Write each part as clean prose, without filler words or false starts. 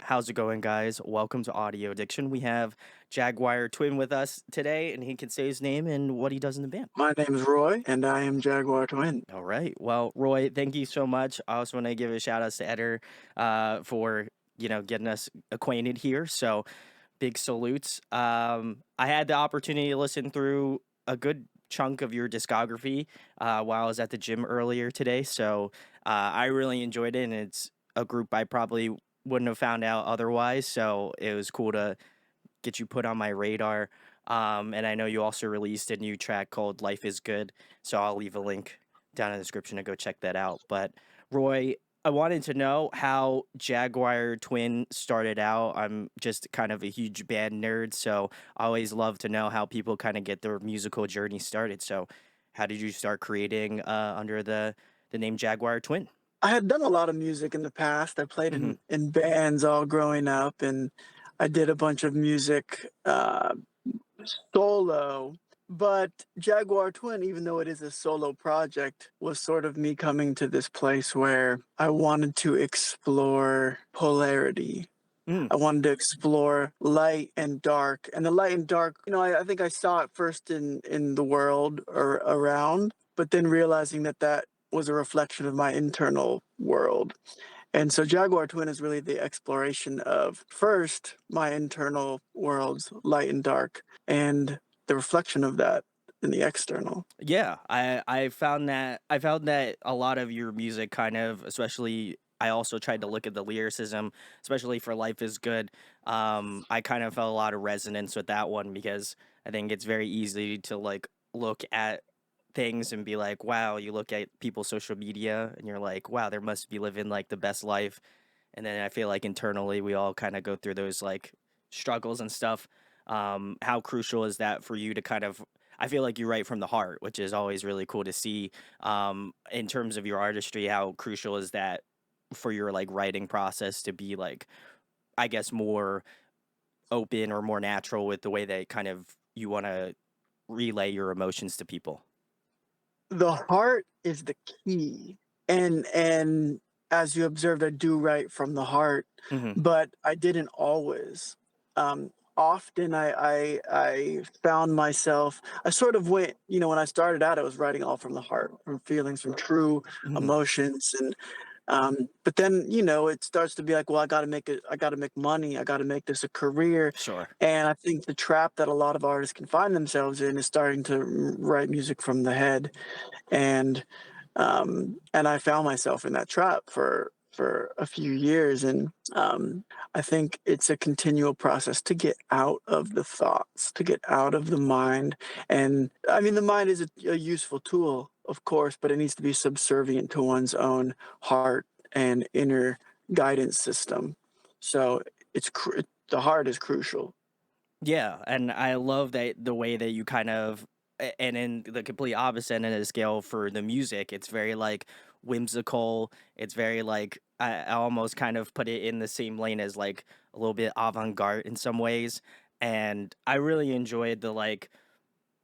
How's it going, guys? Welcome to Audio Addiction. We have Jagwar Twin with us today, and he can say his name and what he does in the band. My name is Roy, and I am Jagwar Twin. All right. Well, Roy, thank you so much. I also want to give a shout out to Eder for getting us acquainted here. So big salutes. I had the opportunity to listen through a good chunk of your discography while I was at the gym earlier today. So I really enjoyed it, and it's a group I probably wouldn't have found out otherwise. So it was cool to get you put on my radar. And I know you also released a new track called Life is Good. So I'll leave a link down in the description to go check that out. But Roy, I wanted to know how Jaguar Twin started out. I'm just kind of a huge band nerd, so I always love to know how people kind of get their musical journey started. So how did you start creating under the name Jaguar Twin? I had done a lot of music in the past. I played Hmm. in bands all growing up, and I did a bunch of music solo. But Jaguar Twin, even though it is a solo project, was sort of me coming to this place where I wanted to explore polarity. Mm, I wanted to explore light and dark. And the light and dark, I think I saw it first in the world or around, but then realizing that that was a reflection of my internal world. And so Jaguar Twin is really the exploration of first my internal worlds, light and dark, and the reflection of that in the external. yeah, I found that a lot of your music kind of, especially I also tried to look at the lyricism, especially for Life is Good. I kind of felt a lot of resonance with that one because I think it's very easy to like look at things and be like, wow, you look at people's social media and you're like, wow, they must be living like the best life. And then I feel like internally we all kind of go through those like struggles and stuff. How crucial is that for you to kind of, I feel like you write from the heart, which is always really cool to see. In terms of your artistry, how crucial is that for your like writing process to be like, I guess, more open or more natural with the way that kind of you want to relay your emotions to people? The heart is the key. And as you observed, I do write from the heart, Hmm. but I didn't always. Often I found myself, I sort of went, when I started out, I was writing all from the heart, from feelings, from true Hmm. emotions. And but then, it starts to be like, well, I gotta make money, I gotta make this a career. Sure. And I think the trap that a lot of artists can find themselves in is starting to write music from the head. And I found myself in that trap for a few years. And I think it's a continual process to get out of the thoughts, to get out of the mind. And I mean, the mind is a useful tool, of course, but it needs to be subservient to one's own heart and inner guidance system. So the heart is crucial. Yeah, and I love that the way that you kind of and in the complete opposite end of the scale for the music, it's very like whimsical. It's very like I almost kind of put it in the same lane as like a little bit avant-garde in some ways. And I really enjoyed the like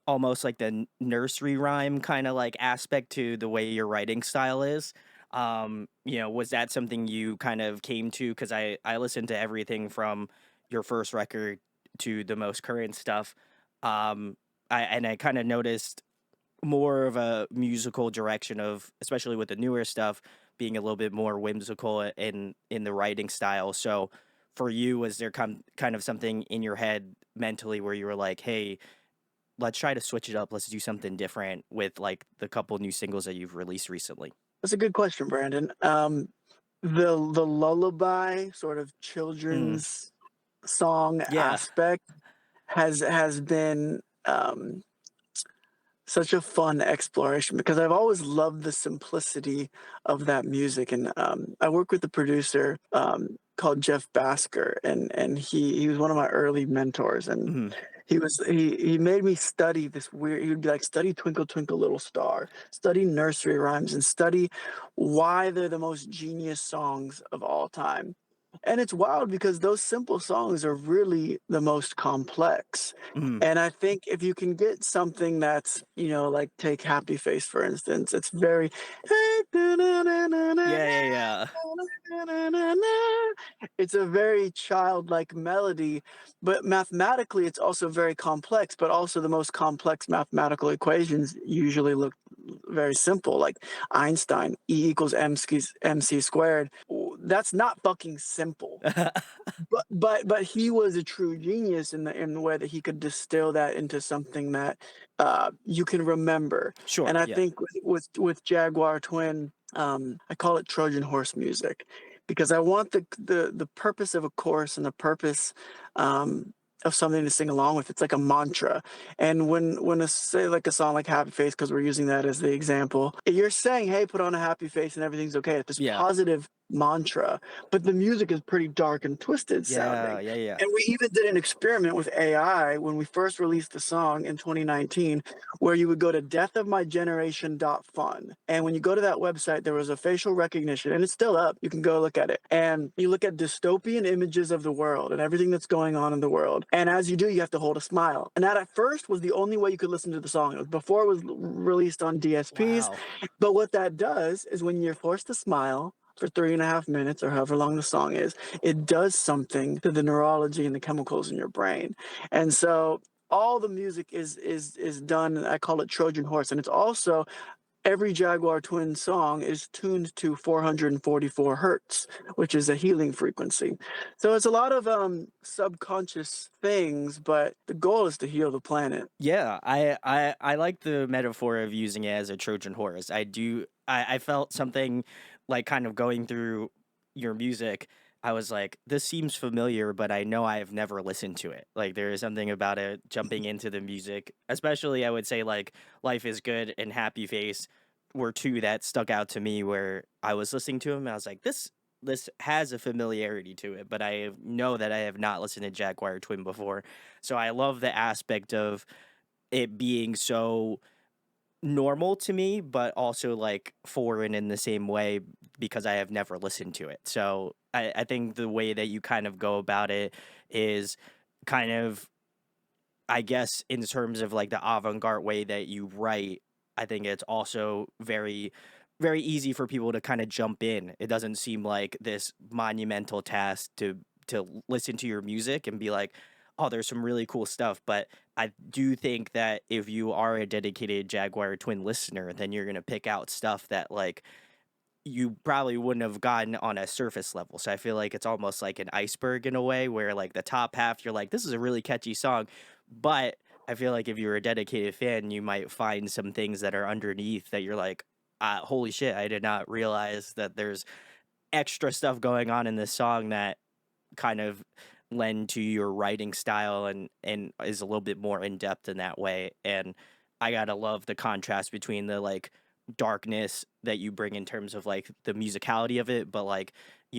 almost like the nursery rhyme kind of like aspect to the way your writing style is. Was that something you kind of came to? Because I listened to everything from your first record to the most current stuff. I kind of noticed more of a musical direction of, especially with the newer stuff, being a little bit more whimsical in the writing style. So for you, was there kind of something in your head mentally where you were like, hey, let's try to switch it up. Let's do something different with like the couple new singles that you've released recently. That's a good question, Brandon. The lullaby sort of Mm, children's song yeah. aspect has been such a fun exploration because I've always loved the simplicity of that music. And I work with a producer called Jeff Basker, and he was one of my early mentors. And Mhm. he made me study this weird. He would be like, study Twinkle Twinkle Little Star, study nursery rhymes, and study why they're the most genius songs of all time. And it's wild because those simple songs are really the most complex. Mhm. And I think if you can get something that's, like take Happy Face, for instance, it's very Yeah, yeah, yeah. it's a very childlike melody, but mathematically it's also very complex, but also the most complex mathematical equations usually look very simple, like Einstein, E equals MC squared. That's not fucking simple. But he was a true genius in the way that he could distill that into something that, you can remember. Sure, And I yeah. think with Jaguar Twin, I call it Trojan horse music because I want the purpose of a chorus and the purpose, of something to sing along with. It's like a mantra. And when a say like a song like Happy Face, because we're using that as the example, you're saying, "Hey, put on a happy face and everything's okay." It's this Yeah. positive mantra, but the music is pretty dark and twisted Yeah, sounding. yeah, yeah. And we even did an experiment with AI when we first released the song in 2019, where you would go to deathofmygeneration.fun. And when you go to that website, there was a facial recognition, and it's still up. You can go look at it. And you look at dystopian images of the world and everything that's going on in the world. And as you do, you have to hold a smile. And that at first was the only way you could listen to the song. It was before it was released on DSPs. Wow. But what that does is when you're forced to smile, for 3.5 minutes or however long the song is, it does something to the neurology and the chemicals in your brain. And so all the music is done. I call it Trojan horse, and it's also every Jaguar Twin song is tuned to 444 hertz, which is a healing frequency. So it's a lot of subconscious things, but the goal is to heal the planet. Yeah, I like the metaphor of using it as a Trojan horse. I felt something like kind of going through your music. I was like, this seems familiar, but I know I have never listened to it. Like there is something about it jumping into the music, especially I would say like Life is Good and Happy Face were two that stuck out to me where I was listening to them and I was like, this has a familiarity to it, but know that I have not listened to Jaguar Twin before. So I love the aspect of it being so normal to me, but also like foreign in the same way because I have never listened to it. So I think the way that you kind of go about it is kind of, I guess, in terms of like the avant garde way that you write, I think it's also very, very easy for people to kind of jump in. It doesn't seem like this monumental task to listen to your music and be like, oh, there's some really cool stuff. But I do think that if you are a dedicated Jaguar Twin listener, then you're gonna pick out stuff that like you probably wouldn't have gotten on a surface level. So I feel like it's almost like an iceberg in a way where like the top half you're like this is a really catchy song, but I feel like if you're a dedicated fan, you might find some things that are underneath that you're like, holy shit, I did not realize that there's extra stuff going on in this song that kind of lend to your writing style and is a little bit more in depth in that way. And I gotta love the contrast between the like darkness that you bring in terms of like the musicality of it, but like,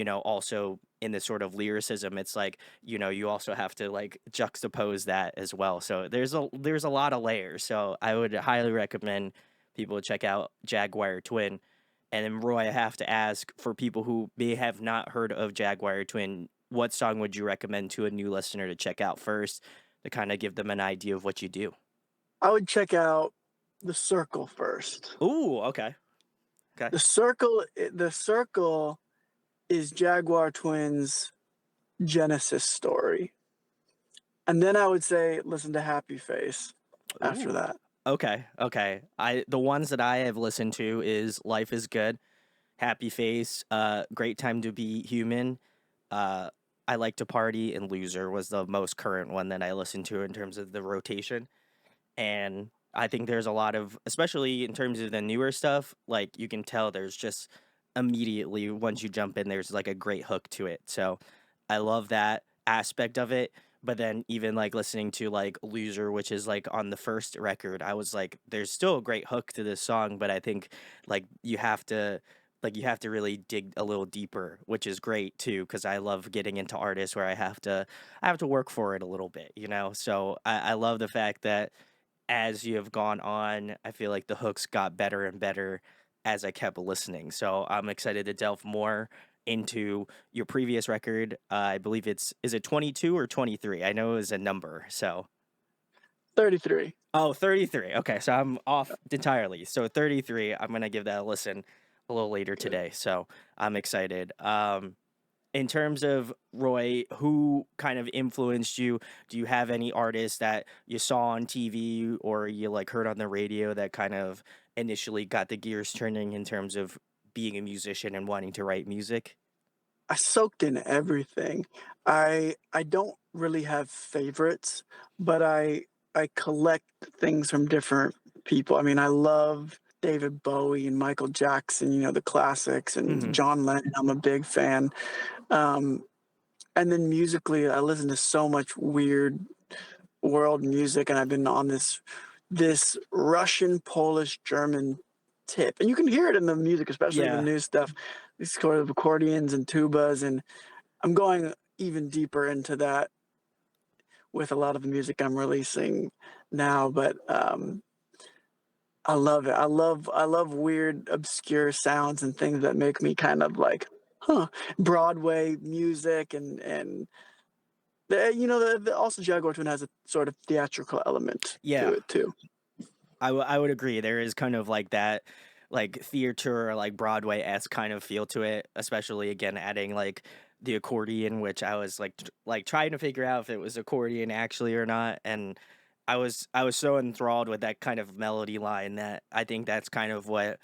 also in the sort of lyricism, it's like, you also have to like juxtapose that as well. So there's a lot of layers. So I would highly recommend people check out Jaguar Twin. And then Roy, I have to ask for people who may have not heard of Jaguar Twin, what song would you recommend to a new listener to check out first to kind of give them an idea of what you do? I would check out The Circle first. Ooh, okay. Okay. The Circle is Jaguar Twins' genesis story. And then I would say listen to Happy Face after Ooh. that. Okay. Okay. The ones that I have listened to is Life is Good, Happy Face, Great Time to Be Human, uh I Like to Party, and Loser was the most current one that I listened to in terms of the rotation. And I think there's a lot of, especially in terms of the newer stuff, like you can tell there's just immediately once you jump in, there's like a great hook to it. So I love that aspect of it. But then even like listening to like Loser, which is like on the first record, I was like, there's still a great hook to this song, but I think like you have to really dig a little deeper, which is great too, because I love getting into artists where I have to work for it a little bit, you know? So I love the fact that as you have gone on, I feel like the hooks got better and better as I kept listening. So I'm excited to delve more into your previous record. I believe is it 22 or 23? I know it was a number. So, 33. oh, 33. Okay, so I'm off entirely. So 33, I'm gonna give that a listen a little later Good. today. So I'm excited. In terms of Roy, who kind of influenced you? Do you have any artists that you saw on TV or you like heard on the radio that kind of initially got the gears turning in terms of being a musician and wanting to write music? I soaked in everything. I don't really have favorites, but I collect things from different people. I mean, I love David Bowie and Michael Jackson, you know, the classics, and Hmm. John Lennon. I'm a big fan. Um, and then musically, I listen to so much weird world music, and I've been on this Russian, Polish, German tip, and you can hear it in the music, especially the Yeah. new stuff. These sort of accordions and tubas, and I'm going even deeper into that with a lot of the music I'm releasing now. But I love it. I love weird, obscure sounds and things that make me kind of like, huh, Broadway music, and you know, also Jaguar Twin has a sort of theatrical element to Yeah. it too. I would agree. There is kind of like that, like theater or like Broadway esque kind of feel to it, especially again adding like the accordion, which I was like like trying to figure out if it was accordion actually or not, and I was so enthralled with that kind of melody line that I think that's kind of what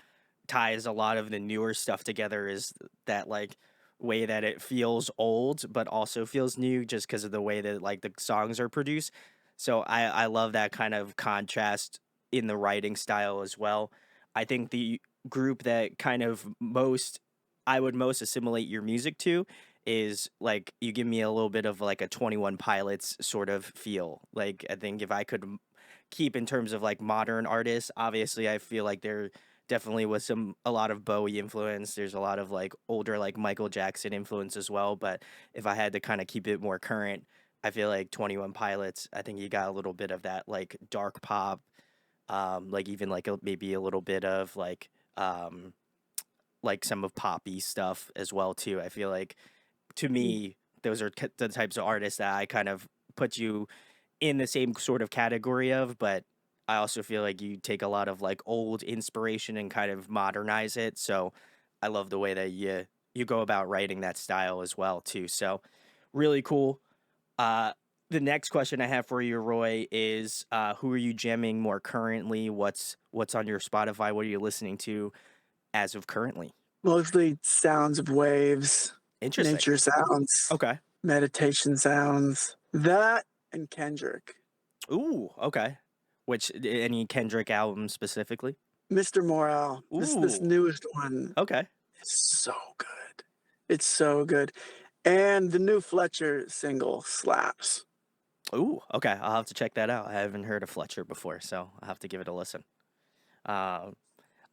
ties a lot of the newer stuff together is that like way that it feels old but also feels new just because of the way that like the songs are produced. So I love that kind of contrast in the writing style as well. I think the group that kind of most I would most assimilate your music to is like you give me a little bit of like a 21 Pilots sort of feel. Like I think if I could keep in terms of like modern artists, obviously I feel like there definitely was a lot of Bowie influence. There's a lot of like older like Michael Jackson influence as well, but if I had to kind of keep it more current, I feel like 21 Pilots, I think you got a little bit of that like dark pop, like even like maybe a little bit of like some of poppy stuff as well too. I feel like to me those are the types of artists that I kind of put you in the same sort of category of, but I also feel like you take a lot of like old inspiration and kind of modernize it. So I love the way that you go about writing that style as well too. So really cool. Uh, the next question I have for you, Roy, is who are you jamming more currently? What's on your Spotify? What are you listening to as of currently? Mostly sounds of waves, Interesting. nature sounds, Okay. meditation sounds. That and Kendrick. Ooh, okay. Which any Kendrick album specifically? Mr. Morale. This Ooh, newest one okay. is so good. It's so good. And the new Fletcher single slaps. Ooh, okay. I'll have to check that out. I haven't heard of Fletcher before, so I'll have to give it a listen. Um,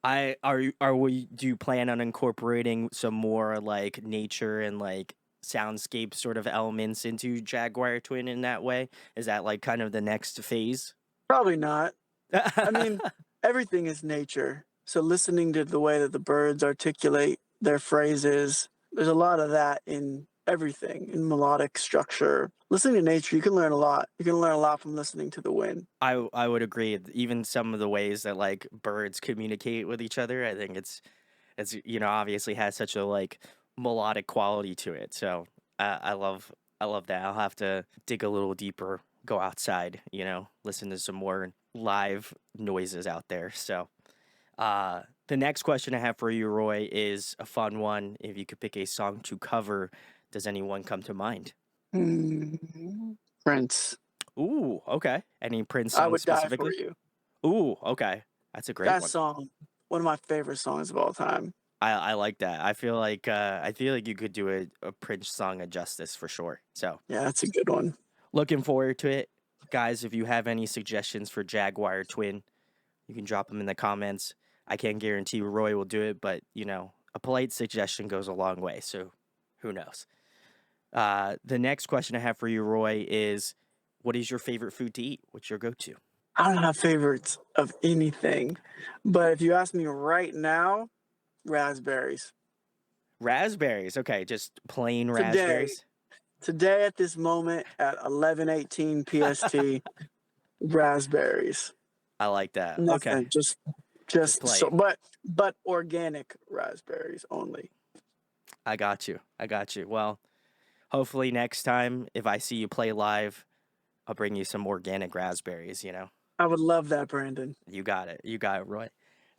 I are we do you plan on incorporating some more like nature and like soundscape sort of elements into Jaguar Twin in that way? Is that like kind of the next phase? Probably not. I mean, everything is nature. So listening to the way that the birds articulate their phrases, there's a lot of that in everything, in melodic structure. Listening to nature, you can learn a lot. You can learn a lot from listening to the wind. I would agree. Even some of the ways that like birds communicate with each other, I think it's obviously has such a like melodic quality to it. So I love that. I'll have to dig a little deeper, go outside, listen to some more live noises out there. So the next question I have for you, Roy, is a fun one. If you could pick a song to cover, does anyone come to mind? Hmm. Prince, Ooh, okay. Any Prince I songs would die for specifically? you. Ooh, okay. That's a great That one. song, one of my favorite songs of all time. I like that. I feel like you could do a Prince song a justice for sure. So Yeah, that's a good one. looking forward to it. Guys, if you have any suggestions for Jaguar Twin, you can drop them in the comments. I can't guarantee Roy will do it, but a polite suggestion goes a long way. So who knows? The next question I have for you, Roy, is what is your favorite food to eat? What's your go-to? I don't have favorites of anything, but if you ask me right now, raspberries. Raspberries, okay, just plain Today, raspberries? today at this moment at 11:18 PST, raspberries. I like that, okay. Nothing, Just just so, plain. but organic raspberries only. I got you. Well, hopefully next time if I see you play live, I'll bring you some organic raspberries, you know? I would love that, Brandon. You got it. You got it, Roy.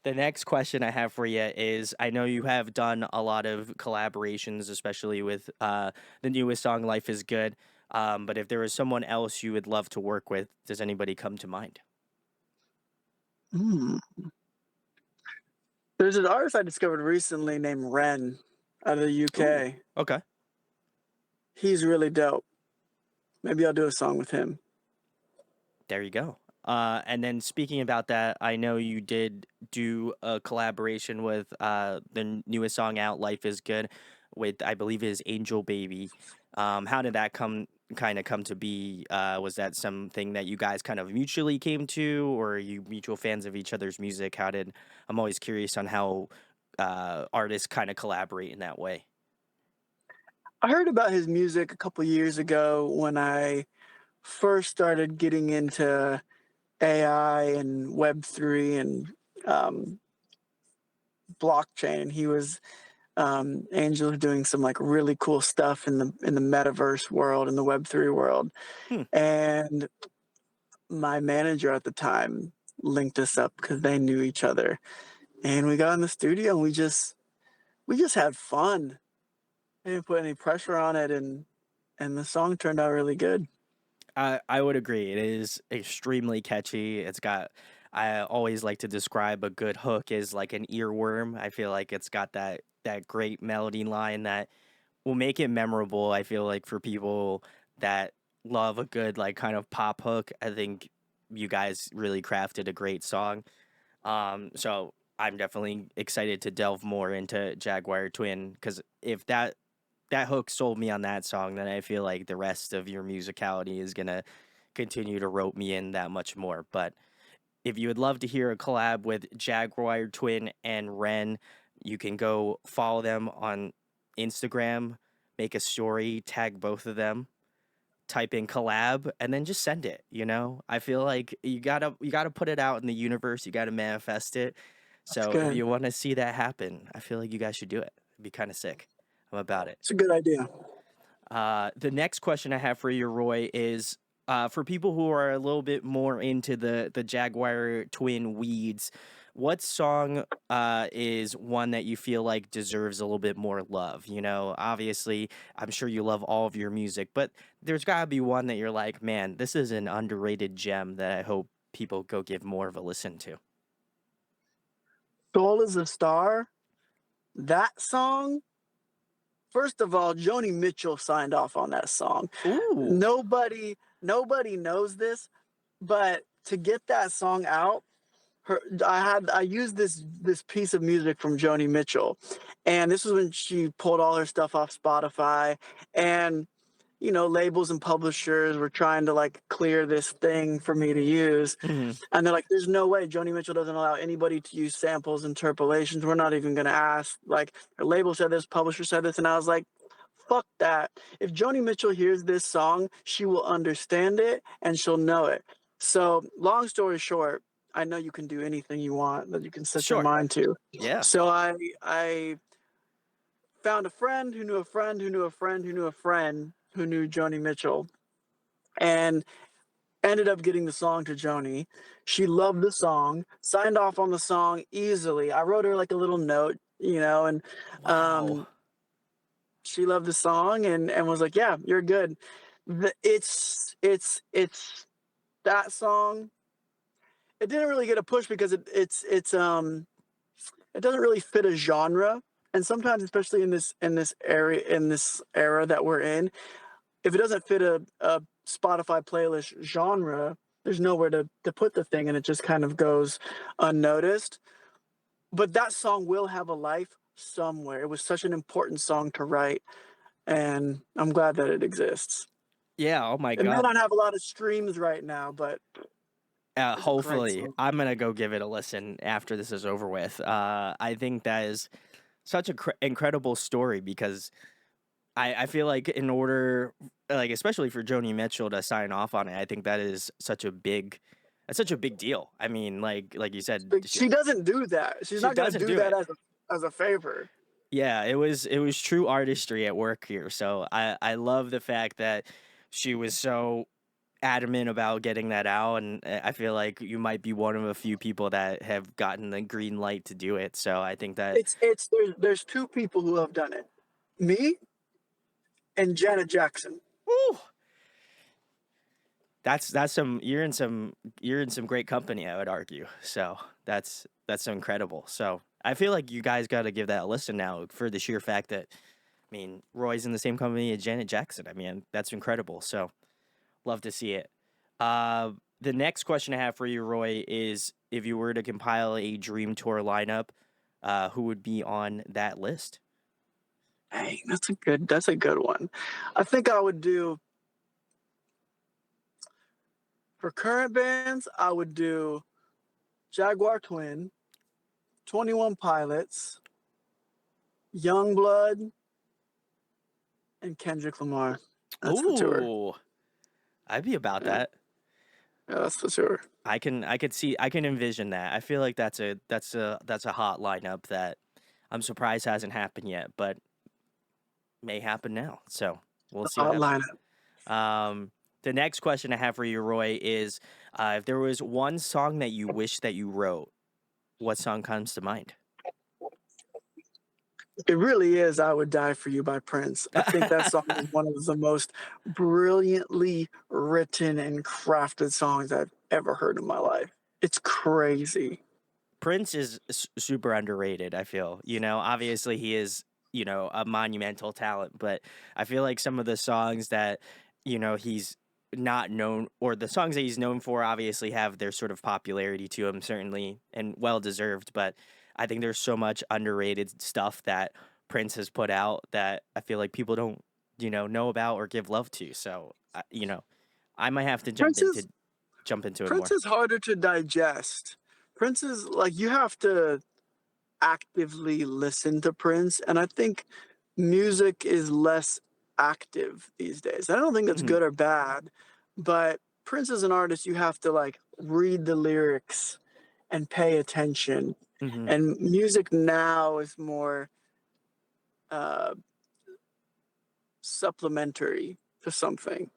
The next question I have for you is I know you have done a lot of collaborations, especially with the newest song, Life is Good. But if there was someone else you would love to work with, does anybody come to mind? Mm. There's an artist I discovered recently named Ren out of the Ooh, UK. okay. He's really dope. Maybe I'll do a song with him. There you go. And then speaking about that, I know you did do a collaboration with the newest song out, "Life Is Good," with I believe is Angel Baby. How did that kind of come to be? Was that something that you guys kind of mutually came to, or are you mutual fans of each other's music? How did I'm always curious on how artists kind of collaborate in that way. I heard about his music a couple years ago when I first started getting into AI and Web3 and um, blockchain. He was Angel doing some like really cool stuff in the metaverse world, in the Web3 world, Hmm. and my manager at the time linked us up because they knew each other, and we got in the studio and we just had fun. I didn't put any pressure on it, and the song turned out really good. I would agree. It is extremely catchy. It's got I always like to describe a good hook as like an earworm. I feel like it's got that great melody line that will make it memorable. I feel like for people that love a good like kind of pop hook, I think you guys really crafted a great song. So I'm definitely excited to delve more into Jaguar Twin because if that hook sold me on that song, then I feel like the rest of your musicality is gonna continue to rope me in that much more. But if you would love to hear a collab with Jaguar Twin and Ren, you can go follow them on Instagram, make a story, tag both of them, type in collab, and then just send it. You know, I feel like you gotta put it out in the universe. You gotta manifest it. That's So if good. you want to see that happen, I feel like you guys should do it. It'd be kind of sick. I'm about it. It's a good idea. The next question I have for you, Roy, is for people who are a little bit more into the Jaguar Twin weeds. What song is one that you feel like deserves a little bit more love? You know, obviously, I'm sure you love all of your music, but there's got to be one that you're like, man, this is an underrated gem that I hope people go give more of a listen to. Soul is a Star, that song, first of all, Joni Mitchell signed off on that song. Ooh. Nobody knows this, but to get that song out, I used this piece of music from Joni Mitchell, and this was when she pulled all her stuff off Spotify, and labels and publishers were trying to like clear this thing for me to use, Hmm. and they're like, "There's no way Joni Mitchell doesn't allow anybody to use samples, interpolations. We're not even gonna ask." Like her label said this, publisher said this, and I was like, "Fuck that! If Joni Mitchell hears this song, she will understand it and she'll know it." So, long story short, I know you can do anything you want that you can set your Sure. mind to. Yeah. So I found a friend who knew a friend who knew a friend who knew a friend who knew Joni Mitchell, and ended up getting the song to Joni. She loved the song, signed off on the song easily. I wrote her like a little note, and Wow. um, she loved the song and was like, "Yeah, you're good." It's that song. It didn't really get a push because it doesn't really fit a genre, and sometimes, especially in this era that we're in, if it doesn't fit a Spotify playlist genre, there's nowhere to put the thing, and it just kind of goes unnoticed. But that song will have a life somewhere. It was such an important song to write, and I'm glad that it exists. Yeah. Oh my It may God. not have a lot of streams right now, but it's a great Hopefully, song. I'm gonna go give it a listen after this is over with. I think that is such a incredible story because I feel like in order, like especially for Joni Mitchell to sign off on it, I think that is such a big deal. I mean, like you said, But she doesn't do that. She's she not gonna doesn't do do that it. as a favor. Yeah, it was true artistry at work here. So I love the fact that she was so adamant about getting that out, and I feel like you might be one of a few people that have gotten the green light to do it. So I think that, It's there's two people who have done it. Me and Janet Jackson. woo, that's some you're in some great company, I would argue. So that's so incredible. So I feel like you guys got to give that a listen now for the sheer fact that I mean Roy's in the same company as Janet Jackson. I mean that's incredible. So love to see it. Uh, the next question I have for you, Roy, is if you were to compile a dream tour lineup, who would be on that list? Hey, that's a good one. I think I would do for current bands, I would do Jaguar Twin, 21 Pilots, Youngblood, and Kendrick Lamar. That's the tour. Ooh, I'd be about Yeah, that. yeah, that's the tour. I can envision that. I feel like that's a hot lineup that I'm surprised hasn't happened yet, but may happen now. So we'll see what Hot happens. lineup. Um, the next question I have for you, Roy, is if there was one song that you wish that you wrote, what song comes to mind? It really is "I Would Die for You" by Prince. I think that song is one of the most brilliantly written and crafted songs I've ever heard in my life. It's crazy. Prince is super underrated, I feel. Obviously he is, a monumental talent, but I feel like some of the songs that, he's not known or the songs that he's known for obviously have their sort of popularity to him certainly and well deserved, but I think there's so much underrated stuff that Prince has put out that I feel like people don't, know about or give love to. So, I might have to Prince is jump into it Prince more. is harder to digest. Prince is like you have to actively listen to Prince, and I think music is less active these days. I don't think that's Mhm. good or bad, but Prince is an artist you have to like read the lyrics and pay attention. Mhm. And music now is more uh, supplementary to something.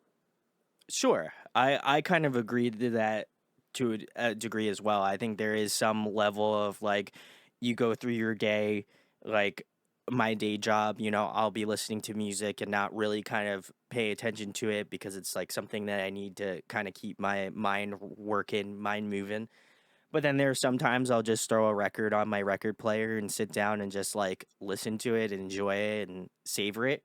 Sure. I kind of agree to that to a degree as well. I think there is some level of like you go through your day, like my day job, I'll be listening to music and not really kind of pay attention to it because it's like something that I need to kind of keep my mind working, mind moving. But then there's sometimes I'll just throw a record on my record player and sit down and just like listen to it, enjoy it, and savor it.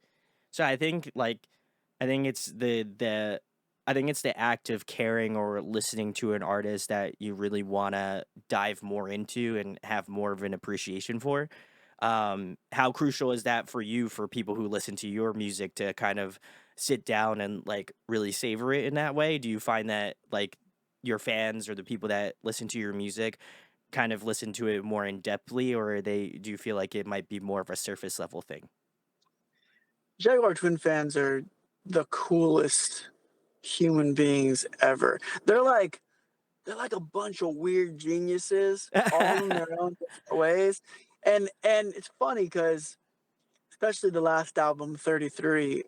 So I think it's the act of caring or listening to an artist that you really want to dive more into and have more of an appreciation for. How crucial is that for you for people who listen to your music to kind of sit down and like really savor it in that way? Do you find that like your fans or the people that listen to your music kind of listen to it more in depthly, or do you feel like it might be more of a surface level thing? Jaguar Twin fans are the coolest human beings ever. They're like a bunch of weird geniuses, all in their own different ways. And it's funny because especially the last album, 33,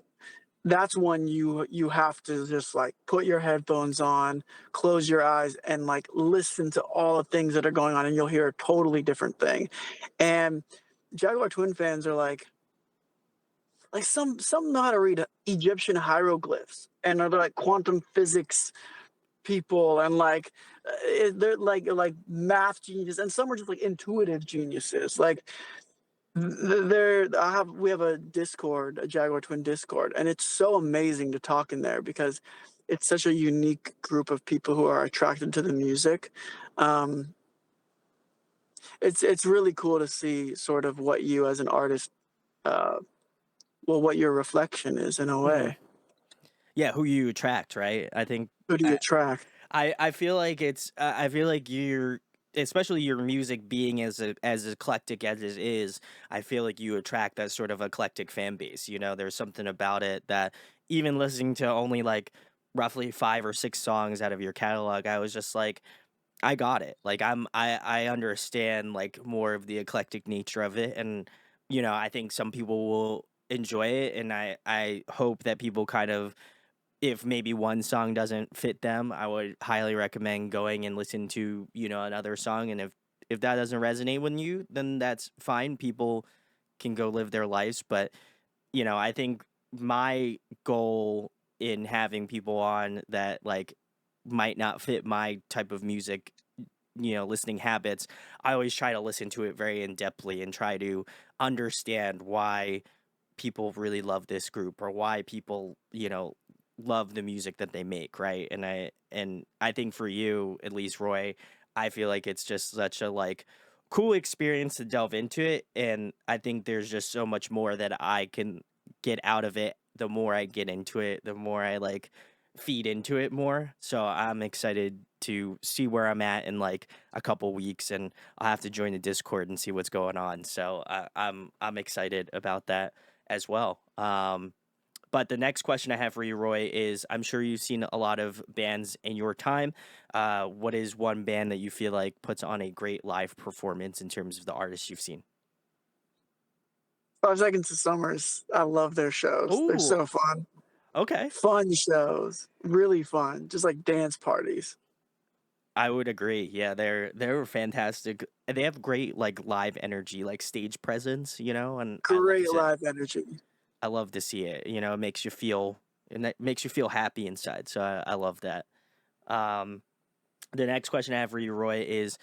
that's when you have to just like put your headphones on, close your eyes, and like listen to all the things that are going on, and you'll hear a totally different thing. And Jaguar Twin fans are like some know how to read Egyptian hieroglyphs and are like quantum physics people and they're like math geniuses and some are just like intuitive geniuses like they're I have we have a Discord, a Jaguar Twin Discord, and it's so amazing to talk in there because it's such a unique group of people who are attracted to the music. um it's really cool to see sort of what you as an artist, uh well, what your reflection is in a Mhm. way. Yeah, who you attract, right? I think Who do you I attract? I feel like I feel like you're. especially your music being as eclectic as it is, I feel like you attract that sort of eclectic fan base. You know, there's something about it that even listening to only like roughly 5 or 6 songs out of your catalog, I was just like, I got it. Like I understand like more of the eclectic nature of it, and I think some people will enjoy it, and I hope that people kind of, if maybe one song doesn't fit them, I would highly recommend going and listen to, another song. And if that doesn't resonate with you, then that's fine. People can go live their lives. But, I think my goal in having people on that like might not fit my type of music, listening habits, I always try to listen to it very in depthly and try to understand why people really love this group or why people, love the music that they make, right? And I think for you, at least Roy, I feel like it's just such a like cool experience to delve into it, and I think there's just so much more that I can get out of it. The more I get into it, the more I like feed into it more. So I'm excited to see where I'm at in like a couple weeks, and I'll have to join the Discord and see what's going on. So I'm excited about that as well. But the next question I have for you, Roy, is I'm sure you've seen a lot of bands in your time. What is one band that you feel like puts on a great live performance in terms of the artists you've seen? 5 Seconds to Summers, I love their shows. They're Oh, so fun. okay. Fun shows, really fun, just like dance parties. I would agree. Yeah, they're fantastic. They have great like live energy, like stage presence, and Great live energy. I love to see it. It makes you feel, and that makes you feel happy inside. So I love that. Um, the next question I have for you, Roy, is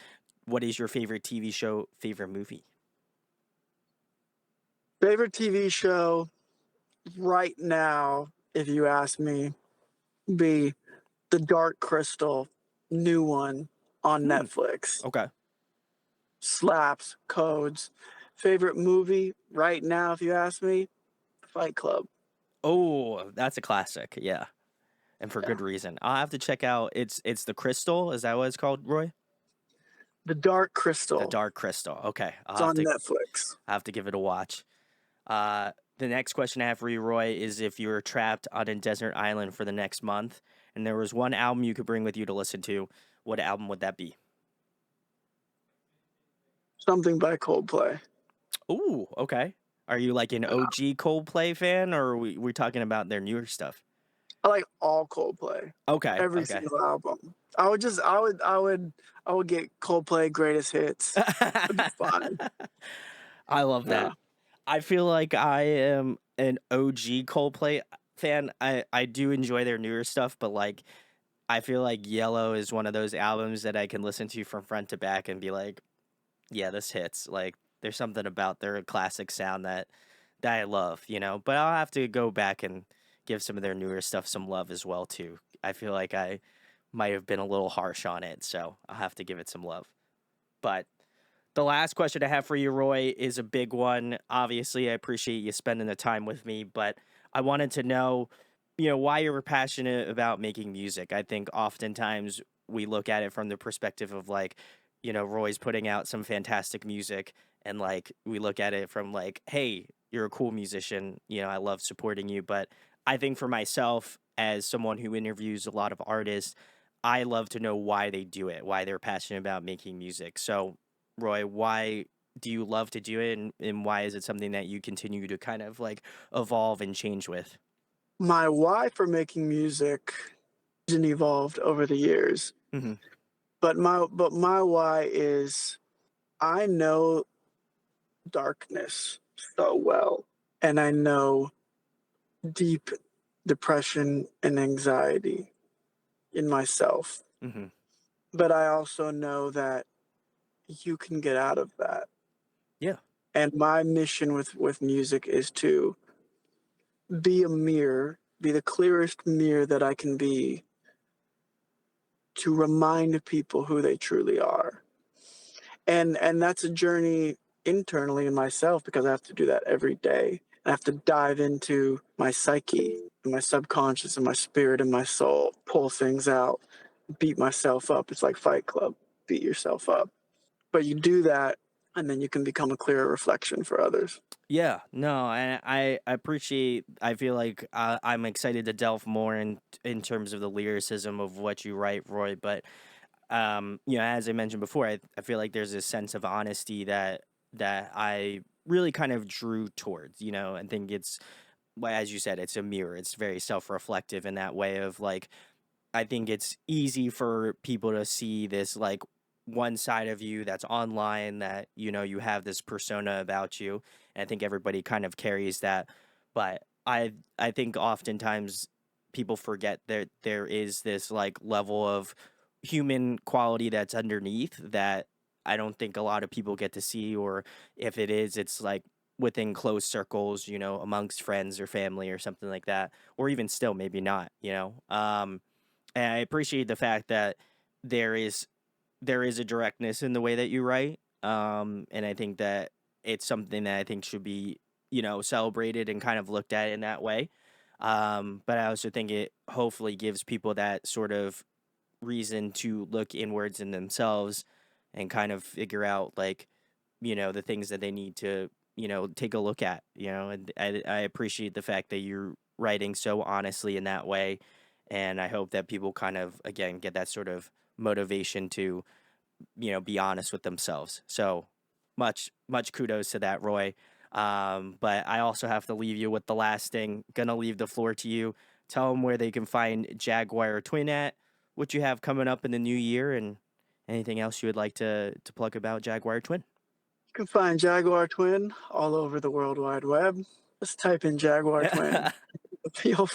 what is your favorite TV show, favorite movie? Favorite TV show right now, if you ask me, be The Dark Crystal, new one on Hmm. Netflix. Okay. Slaps, codes. Favorite movie right now, if you ask me, Fight Club. Oh, that's a classic. Yeah, and for Yeah. good reason. I'll have to check out. It's the Crystal. Is that what it's called, Roy? The Dark The Crystal. Dark Crystal. Okay, It's on Netflix. I have to give it a watch. The next question I have for you, Roy, is if you were trapped on a desert island for the next month, and there was one album you could bring with you to listen to, what album would that be? Something by Coldplay. Ooh, okay. Are you like an Yeah. OG Coldplay fan, or are we talking about their newer stuff? I like all Coldplay. Okay, Every okay. single album. I would get Coldplay greatest hits. It'd be fun. I love Yeah. that. I feel like I am an OG Coldplay fan. I do enjoy their newer stuff, but like I feel like Yellow is one of those albums that I can listen to from front to back and be like, yeah, this hits. Like there's something about their classic sound that I love, But I'll have to go back and give some of their newer stuff some love as well too. I feel like I might have been a little harsh on it, so I'll have to give it some love. But the last question I have for you, Roy, is a big one. Obviously, I appreciate you spending the time with me, but I wanted to know, why you were passionate about making music. I think oftentimes we look at it from the perspective of like, Roy's putting out some fantastic music, and like we look at it from like, hey, you're a cool musician, I love supporting you. But I think for myself, as someone who interviews a lot of artists, I love to know why they do it, why they're passionate about making music. So Roy, why do you love to do it, and why is it something that you continue to kind of like evolve and change with? My why for making music hasn't evolved over the years, Hmm. but my why is I know darkness so well, and I know deep depression and anxiety in myself. Hmm. But I also know that you can get out of that. Yeah. And my mission with music is to be a mirror, be the clearest mirror that I can be to remind people who they truly are. And that's a journey internally in myself because I have to do that every day. I have to dive into my psyche, and my subconscious, and my spirit, and my soul, pull things out, beat myself up. It's like Fight Club. Beat yourself up. but you do that, and then you can become a clearer reflection for others. Yeah, no, and I appreciate. I feel like I'm excited to delve more in terms of the lyricism of what you write, Roy. But you know, as I mentioned before, I feel like there's this sense of honesty that I really kind of drew towards. You know, I think it's, well, as you said, it's a mirror. It's very self reflective in that way of like, I think it's easy for people to see this like one side of you that's online, that you know you have this persona about you, and I think everybody kind of carries that. But I think oftentimes people forget that there is this like level of human quality that's underneath that I don't think a lot of people get to see, or if it is, it's like within close circles, you know, amongst friends or family or something like that, or even still maybe not, you know. And I appreciate the fact that there is there is a directness in the way that you write. And I think that it's something that I think should be, you know, celebrated and kind of looked at in that way. But I also think it hopefully gives people that sort of reason to look inwards in themselves and kind of figure out like, you know, the things that they need to, you know, take a look at, you know. And I appreciate the fact that you're writing so honestly in that way. And I hope that people kind of, again, get that sort of motivation to, you know, be honest with themselves. So much kudos to that, Roy. But I also have to leave you with the last thing. Gonna leave the floor to you. Tell them where they can find Jaguar Twin at, what you have coming up in the new year, and anything else you would like to plug about Jaguar Twin. You can find Jaguar Twin all over the World Wide Web. Just type in Jaguar Twin. You'll,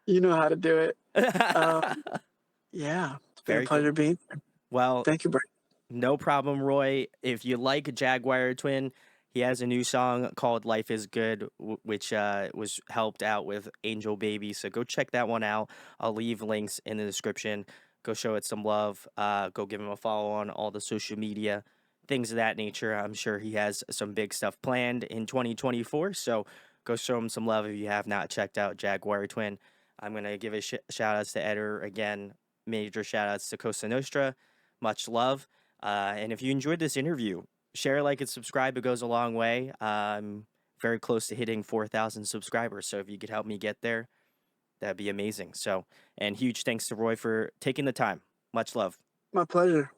you know how to do it. Um, yeah, it's been a Very cool. pleasure being here. Well, Thank you, Brent. no problem, Roy. If you like Jaguar Twin, he has a new song called "Life Is Good," which was helped out with Angel Baby. So go check that one out. I'll leave links in the description. Go show it some love. Go give him a follow on all the social media, things of that nature. I'm sure he has some big stuff planned in 2024. So go show him some love if you have not checked out Jaguar Twin. I'm gonna give a shout outs to Eder again. Major shout outs to Costa Nostra. Much love. And if you enjoyed this interview, share, like, and subscribe. It goes a long way. I'm very close to hitting 4,000 subscribers. So if you could help me get there, that'd be amazing. So, and huge thanks to Roy for taking the time. Much love. My pleasure.